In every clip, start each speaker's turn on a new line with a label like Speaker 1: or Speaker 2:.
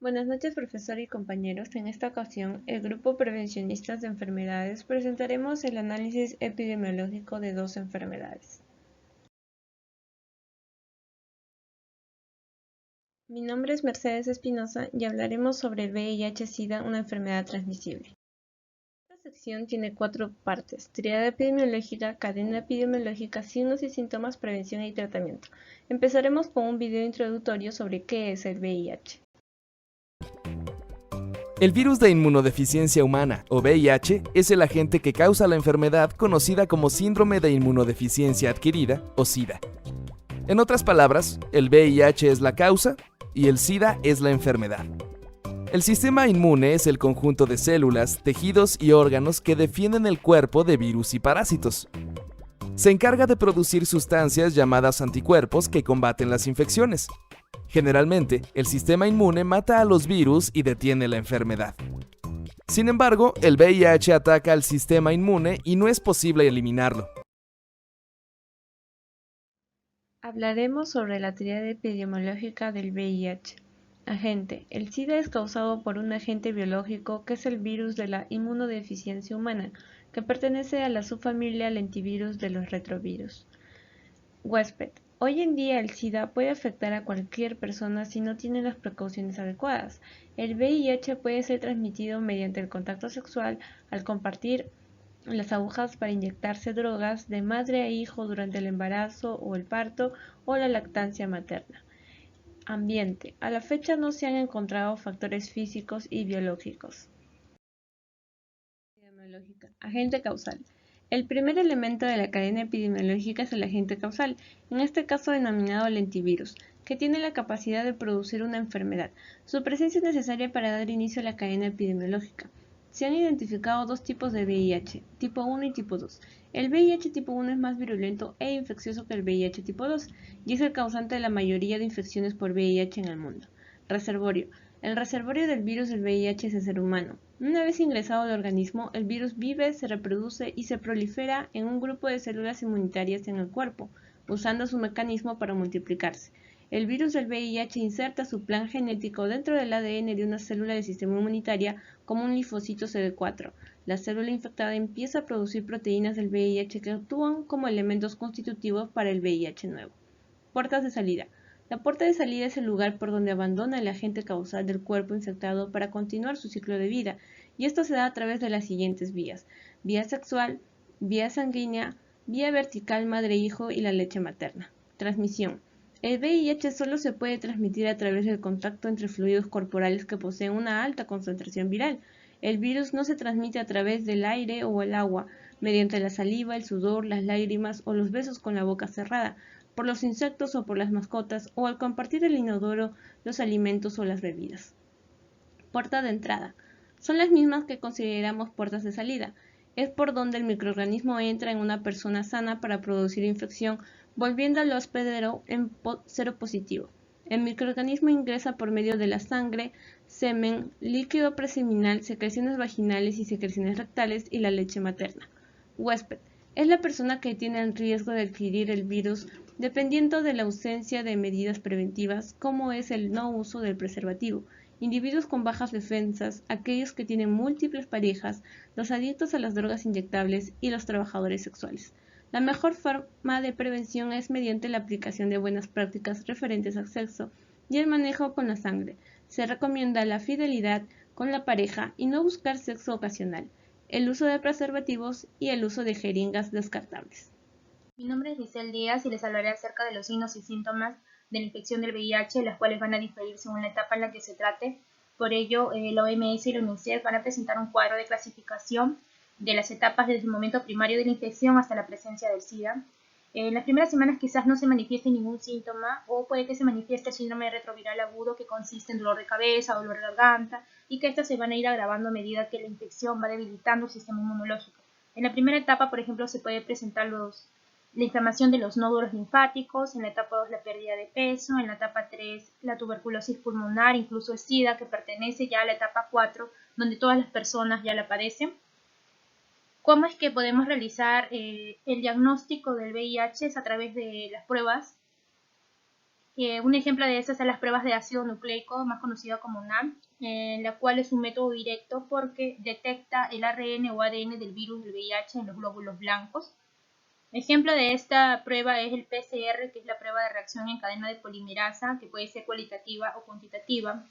Speaker 1: Buenas noches, profesor y compañeros. En esta ocasión, el grupo Prevencionistas de Enfermedades presentaremos el análisis epidemiológico de dos enfermedades. Mi nombre es Mercedes Espinosa y hablaremos sobre el VIH-Sida, una enfermedad transmisible. Esta sección tiene 4 partes: triada epidemiológica, cadena epidemiológica, signos y síntomas, prevención y tratamiento. Empezaremos con un video introductorio sobre qué es el VIH.
Speaker 2: El virus de inmunodeficiencia humana, o VIH, es el agente que causa la enfermedad conocida como síndrome de inmunodeficiencia adquirida, o SIDA. En otras palabras, el VIH es la causa y el SIDA es la enfermedad. El sistema inmune es el conjunto de células, tejidos y órganos que defienden el cuerpo de virus y parásitos. Se encarga de producir sustancias llamadas anticuerpos que combaten las infecciones. Generalmente, el sistema inmune mata a los virus y detiene la enfermedad. Sin embargo, el VIH ataca al sistema inmune y no es posible eliminarlo.
Speaker 1: Hablaremos sobre la tríada epidemiológica del VIH. Agente. El SIDA es causado por un agente biológico que es el virus de la inmunodeficiencia humana, que pertenece a la subfamilia lentivirus de los retrovirus. Huésped. Hoy en día el SIDA puede afectar a cualquier persona si no tiene las precauciones adecuadas. El VIH puede ser transmitido mediante el contacto sexual, al compartir las agujas para inyectarse drogas de madre a hijo durante el embarazo o el parto o la lactancia materna. Ambiente. A la fecha no se han encontrado factores físicos y biológicos. Epidemiológica. Agente causal. El primer elemento de la cadena epidemiológica es el agente causal, en este caso denominado lentivirus, que tiene la capacidad de producir una enfermedad. Su presencia es necesaria para dar inicio a la cadena epidemiológica. Se han identificado dos tipos de VIH, tipo 1 y tipo 2. El VIH tipo 1 es más virulento e infeccioso que el VIH tipo 2 y es el causante de la mayoría de infecciones por VIH en el mundo. Reservorio. El reservorio del virus del VIH es el ser humano. Una vez ingresado al organismo, el virus vive, se reproduce y se prolifera en un grupo de células inmunitarias en el cuerpo, usando su mecanismo para multiplicarse. El virus del VIH inserta su plan genético dentro del ADN de una célula del sistema inmunitaria como un linfocito CD4. La célula infectada empieza a producir proteínas del VIH que actúan como elementos constitutivos para el VIH nuevo. Puertas de salida. La puerta de salida es el lugar por donde abandona el agente causal del cuerpo infectado para continuar su ciclo de vida, y esto se da a través de las siguientes vías: vía sexual, vía sanguínea, vía vertical madre-hijo y la leche materna. Transmisión. El VIH solo se puede transmitir a través del contacto entre fluidos corporales que poseen una alta concentración viral. El virus no se transmite a través del aire o el agua, mediante la saliva, el sudor, las lágrimas o los besos con la boca cerrada, por los insectos o por las mascotas, o al compartir el inodoro, los alimentos o las bebidas. Puerta de entrada. Son las mismas que consideramos puertas de salida. Es por donde el microorganismo entra en una persona sana para producir infección, volviendo al hospedero en seropositivo. El microorganismo ingresa por medio de la sangre, semen, líquido preseminal, secreciones vaginales y secreciones rectales y la leche materna. Huésped. Es la persona que tiene el riesgo de adquirir el virus dependiendo de la ausencia de medidas preventivas, como es el no uso del preservativo. Individuos con bajas defensas, aquellos que tienen múltiples parejas, los adictos a las drogas inyectables y los trabajadores sexuales. La mejor forma de prevención es mediante la aplicación de buenas prácticas referentes al sexo y el manejo con la sangre. Se recomienda la fidelidad con la pareja y no buscar sexo ocasional, el uso de preservativos y el uso de jeringas descartables.
Speaker 3: Mi nombre es Giselle Díaz y les hablaré acerca de los signos y síntomas de la infección del VIH, las cuales van a diferir según la etapa en la que se trate. Por ello, la OMS y la UNICEF van a presentar un cuadro de clasificación de las etapas desde el momento primario de la infección hasta la presencia del SIDA. En las primeras semanas quizás no se manifieste ningún síntoma o puede que se manifieste el síndrome retroviral agudo, que consiste en dolor de cabeza, dolor de garganta, y que estas se van a ir agravando a medida que la infección va debilitando el sistema inmunológico. En la primera etapa, por ejemplo, se puede presentar la inflamación de los nódulos linfáticos, en la etapa 2 la pérdida de peso, en la etapa 3 la tuberculosis pulmonar, incluso el SIDA, que pertenece ya a la etapa 4, donde todas las personas ya la padecen. ¿Cómo es que podemos realizar el diagnóstico del VIH? Es a través de las pruebas Un ejemplo de estas son las pruebas de ácido nucleico, más conocida como NAM, la cual es un método directo porque detecta el ARN o ADN del virus del VIH en los glóbulos blancos. Ejemplo de esta prueba es el PCR, que es la prueba de reacción en cadena de polimerasa, que puede ser cualitativa o cuantitativa.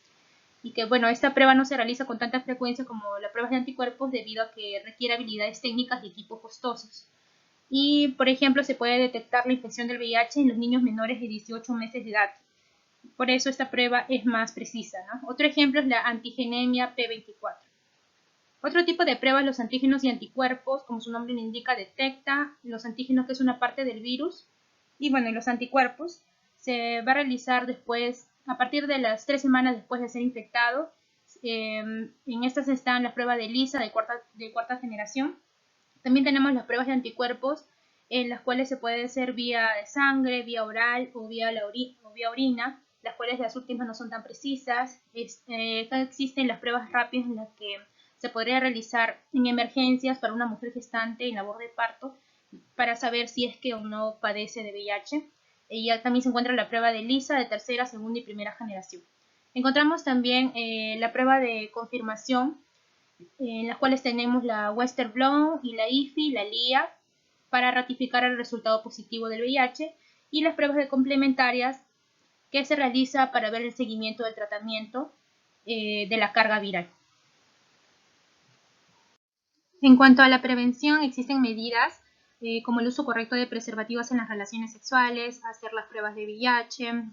Speaker 3: Y que, bueno, esta prueba no se realiza con tanta frecuencia como las pruebas de anticuerpos debido a que requiere habilidades técnicas de equipos costosos. Y, por ejemplo, se puede detectar la infección del VIH en los niños menores de 18 meses de edad. Por eso esta prueba es más precisa, ¿no? Otro ejemplo es la antigenemia P24. Otro tipo de pruebas, los antígenos y anticuerpos, como su nombre lo indica, detecta los antígenos, que es una parte del virus, y bueno, los anticuerpos se va a realizar después, a partir de las 3 semanas después de ser infectado. En estas están las pruebas de ELISA de cuarta generación. También tenemos las pruebas de anticuerpos, en las cuales se puede hacer vía de sangre, vía oral o vía orina, las cuales las últimas no son tan precisas. Existen las pruebas rápidas en las que se podría realizar en emergencias para una mujer gestante en labor de parto para saber si es que o no padece de VIH. Y también se encuentra la prueba de ELISA de tercera, segunda y primera generación. Encontramos también la prueba de confirmación, en las cuales tenemos la Western Blot y la IFI, la LIA, para ratificar el resultado positivo del VIH, y las pruebas de complementarias, que se realiza para ver el seguimiento del tratamiento de la carga viral. En cuanto a la prevención, existen medidas como el uso correcto de preservativos en las relaciones sexuales, hacer las pruebas de VIH,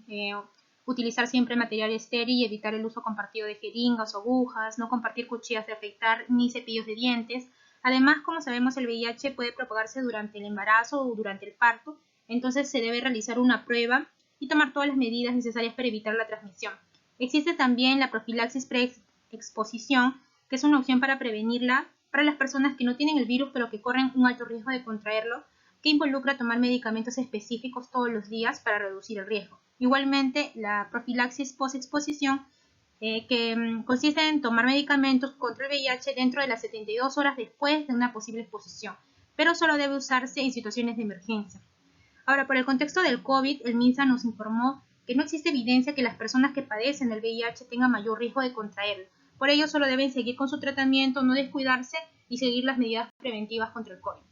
Speaker 3: utilizar siempre material estéril y evitar el uso compartido de jeringas o agujas, no compartir cuchillas de afeitar ni cepillos de dientes. Además, como sabemos, el VIH puede propagarse durante el embarazo o durante el parto, entonces se debe realizar una prueba y tomar todas las medidas necesarias para evitar la transmisión. Existe también la profilaxis pre-exposición, que es una opción para prevenirla para las personas que no tienen el virus pero que corren un alto riesgo de contraerlo, que involucra tomar medicamentos específicos todos los días para reducir el riesgo. Igualmente, la profilaxis post-exposición, que consiste en tomar medicamentos contra el VIH dentro de las 72 horas después de una posible exposición, pero solo debe usarse en situaciones de emergencia. Ahora, por el contexto del COVID, el MINSA nos informó que no existe evidencia que las personas que padecen el VIH tengan mayor riesgo de contraerlo. Por ello, solo deben seguir con su tratamiento, no descuidarse y seguir las medidas preventivas contra el COVID.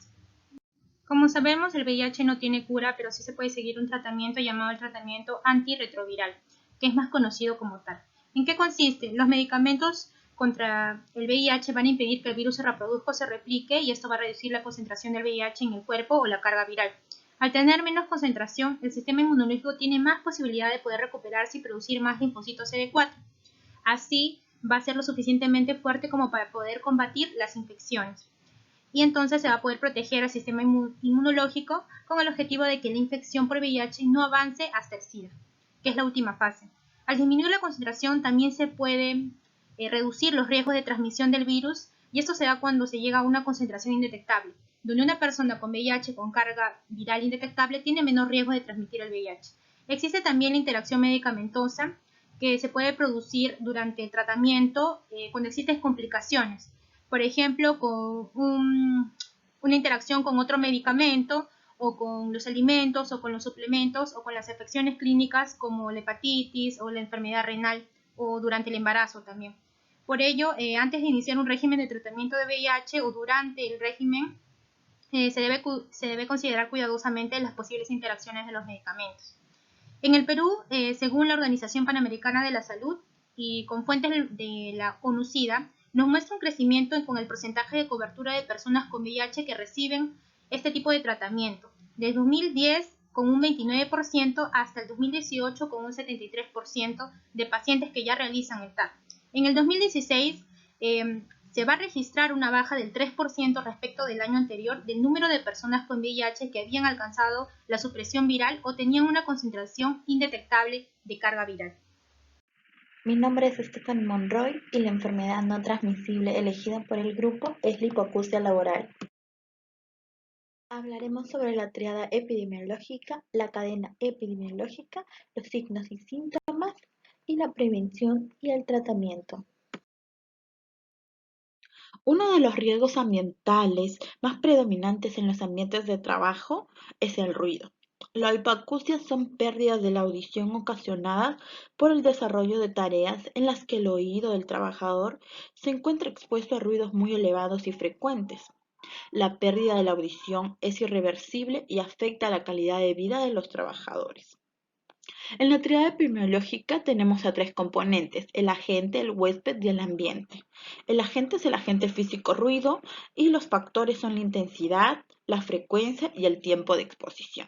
Speaker 3: Como sabemos, el VIH no tiene cura, pero sí se puede seguir un tratamiento llamado el tratamiento antirretroviral, que es más conocido como tal. ¿En qué consiste? Los medicamentos contra el VIH van a impedir que el virus se reproduzca o se replique, y esto va a reducir la concentración del VIH en el cuerpo o la carga viral. Al tener menos concentración, el sistema inmunológico tiene más posibilidad de poder recuperarse y producir más linfocitos CD4. Así, va a ser lo suficientemente fuerte como para poder combatir las infecciones. Y entonces se va a poder proteger al sistema inmunológico con el objetivo de que la infección por VIH no avance hasta el SIDA, que es la última fase. Al disminuir la concentración también se puede reducir los riesgos de transmisión del virus, y esto se da cuando se llega a una concentración indetectable, donde una persona con VIH con carga viral indetectable tiene menor riesgo de transmitir el VIH. Existe también la interacción medicamentosa, que se puede producir durante el tratamiento cuando existen complicaciones. Por ejemplo, con una interacción con otro medicamento, o con los alimentos, o con los suplementos, o con las afecciones clínicas como la hepatitis o la enfermedad renal, o durante el embarazo también. Por ello, antes de iniciar un régimen de tratamiento de VIH o durante el régimen, se debe considerar cuidadosamente las posibles interacciones de los medicamentos. En el Perú, según la Organización Panamericana de la Salud y con fuentes de la ONU-SIDA, nos muestra un crecimiento con el porcentaje de cobertura de personas con VIH que reciben este tipo de tratamiento, desde 2010 con un 29% hasta el 2018 con un 73% de pacientes que ya realizan el TAP. En el 2016 se va a registrar una baja del 3% respecto del año anterior del número de personas con VIH que habían alcanzado la supresión viral o tenían una concentración indetectable de carga viral.
Speaker 4: Mi nombre es Stephanie Monroy y la enfermedad no transmisible elegida por el grupo es la hipoacusia laboral. Hablaremos sobre la triada epidemiológica, la cadena epidemiológica, los signos y síntomas y la prevención y el tratamiento. Uno de los riesgos ambientales más predominantes en los ambientes de trabajo es el ruido. La hipoacusia son pérdidas de la audición ocasionadas por el desarrollo de tareas en las que el oído del trabajador se encuentra expuesto a ruidos muy elevados y frecuentes. La pérdida de la audición es irreversible y afecta a la calidad de vida de los trabajadores. En la triada epidemiológica tenemos a tres componentes: el agente, el huésped y el ambiente. El agente es el agente físico ruido y los factores son la intensidad, la frecuencia y el tiempo de exposición.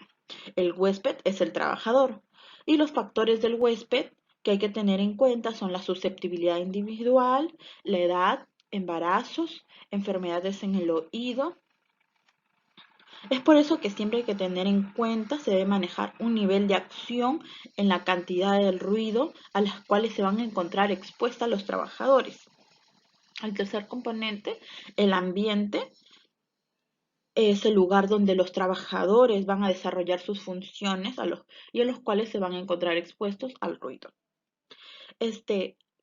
Speaker 4: El huésped es el trabajador y los factores del huésped que hay que tener en cuenta son la susceptibilidad individual, la edad, embarazos, enfermedades en el oído. Es por eso que siempre hay que tener en cuenta, se debe manejar un nivel de acción en la cantidad del ruido a las cuales se van a encontrar expuestos los trabajadores. El tercer componente, el ambiente, es el lugar donde los trabajadores van a desarrollar sus funciones y a los cuales se van a encontrar expuestos al ruido.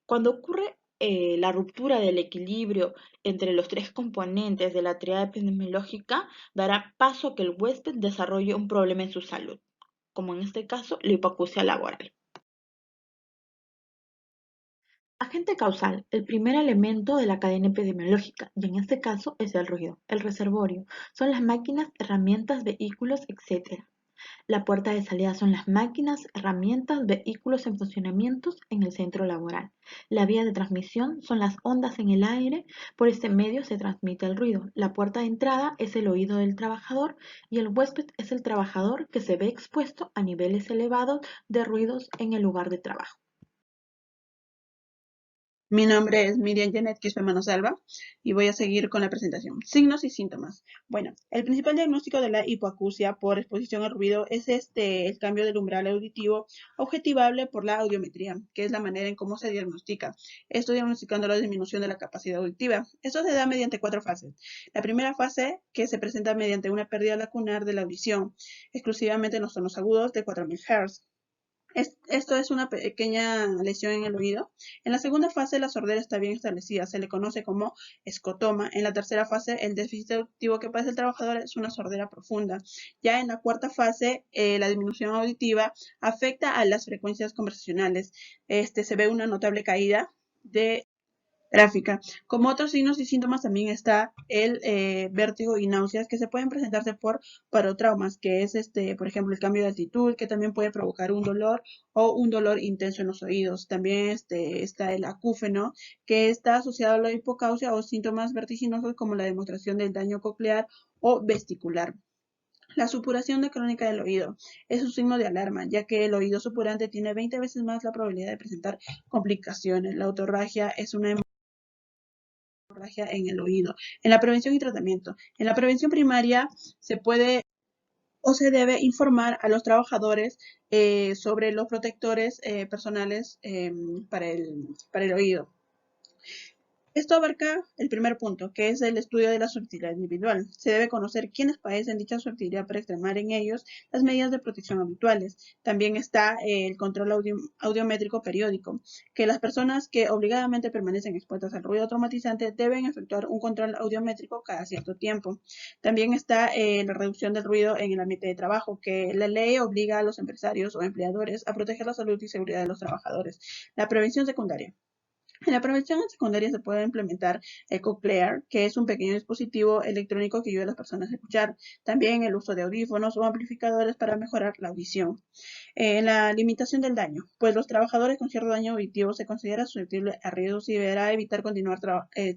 Speaker 4: Cuando ocurre la ruptura del equilibrio entre los tres componentes de la triada epidemiológica, dará paso a que el huésped desarrolle un problema en su salud, como en este caso la hipoacusia laboral. Agente causal, el primer elemento de la cadena epidemiológica, y en este caso es el ruido. El reservorio son las máquinas, herramientas, vehículos, etc. La puerta de salida son las máquinas, herramientas, vehículos en funcionamiento en el centro laboral. La vía de transmisión son las ondas en el aire, por este medio se transmite el ruido. La puerta de entrada es el oído del trabajador y el huésped es el trabajador que se ve expuesto a niveles elevados de ruidos en el lugar de trabajo.
Speaker 5: Mi nombre es Miriam Janet Quispe Manosalva y voy a seguir con la presentación. Signos y síntomas. Bueno, el principal diagnóstico de la hipoacusia por exposición al ruido es el cambio del umbral auditivo objetivable por la audiometría, que es la manera en cómo se diagnostica. Esto diagnosticando la disminución de la capacidad auditiva. Esto se da mediante 4 fases. La primera fase, que se presenta mediante una pérdida lacunar de la audición, exclusivamente en los tonos agudos de 4000 Hz. Esto es una pequeña lesión en el oído. En la segunda fase, la sordera está bien establecida, se le conoce como escotoma. En la tercera fase, el déficit auditivo que padece el trabajador es una sordera profunda. Ya en la cuarta fase, la disminución auditiva afecta a las frecuencias conversacionales. Se ve una notable caída de gráfica. Como otros signos y síntomas también está el vértigo y náuseas que se pueden presentarse por parotraumas, que es por ejemplo el cambio de altitud, que también puede provocar un dolor o un dolor intenso en los oídos. También está el acúfeno, que está asociado a la hipocausia o síntomas vertiginosos como la demostración del daño coclear o vestibular. La supuración de crónica del oído es un signo de alarma, ya que el oído supurante tiene 20 veces más la probabilidad de presentar complicaciones. La otorragia es una hemorragia en el oído. En la prevención y tratamiento. En la prevención primaria se puede o se debe informar a los trabajadores sobre los protectores personales para el oído. Esto abarca el primer punto, que es el estudio de la susceptibilidad individual. Se debe conocer quiénes padecen dicha susceptibilidad para extremar en ellos las medidas de protección habituales. También está el control audiométrico periódico, que las personas que obligadamente permanecen expuestas al ruido traumatizante deben efectuar un control audiométrico cada cierto tiempo. También está la reducción del ruido en el ambiente de trabajo, que la ley obliga a los empresarios o empleadores a proteger la salud y seguridad de los trabajadores. La prevención secundaria. En la prevención secundaria se puede implementar el Cochlear, que es un pequeño dispositivo electrónico que ayuda a las personas a escuchar. También el uso de audífonos o amplificadores para mejorar la audición. La limitación del daño. Pues los trabajadores con cierto daño auditivo se considera susceptible a riesgos y deberá evitar continuar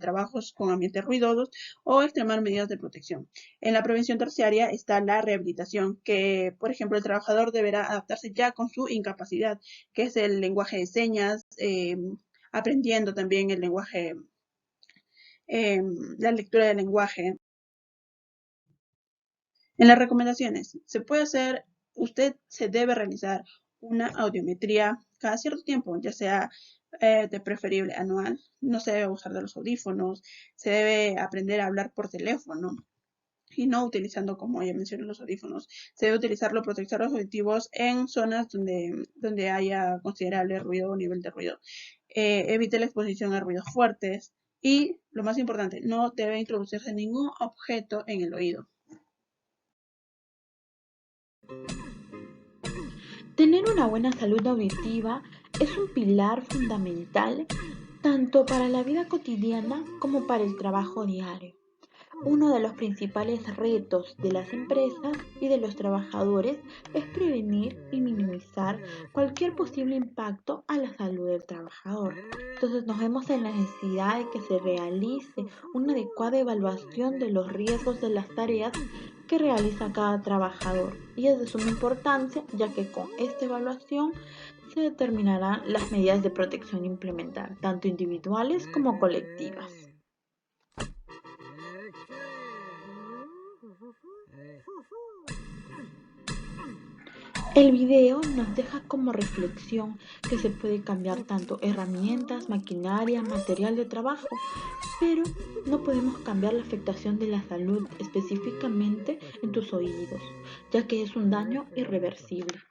Speaker 5: trabajos con ambientes ruidosos o extremar medidas de protección. En la prevención terciaria está la rehabilitación, que por ejemplo el trabajador deberá adaptarse ya con su incapacidad, que es el lenguaje de señas, aprendiendo también el lenguaje, la lectura del lenguaje. En las recomendaciones, usted se debe realizar una audiometría cada cierto tiempo, ya sea de preferible anual, no se debe usar de los audífonos, se debe aprender a hablar por teléfono y no utilizando, como ya mencioné, los audífonos. Se debe utilizar los protectores auditivos en zonas donde haya considerable ruido o nivel de ruido. Evite la exposición a ruidos fuertes y, lo más importante, no debe introducirse ningún objeto en el oído.
Speaker 4: Tener una buena salud auditiva es un pilar fundamental tanto para la vida cotidiana como para el trabajo diario. Uno de los principales retos de las empresas y de los trabajadores es prevenir y minimizar cualquier posible impacto a la salud del trabajador. Entonces nos vemos en la necesidad de que se realice una adecuada evaluación de los riesgos de las tareas que realiza cada trabajador. Y es de suma importancia ya que con esta evaluación se determinarán las medidas de protección a implementar, tanto individuales como colectivas. El video nos deja como reflexión que se puede cambiar tanto herramientas, maquinaria, material de trabajo, pero no podemos cambiar la afectación de la salud, específicamente en tus oídos, ya que es un daño irreversible.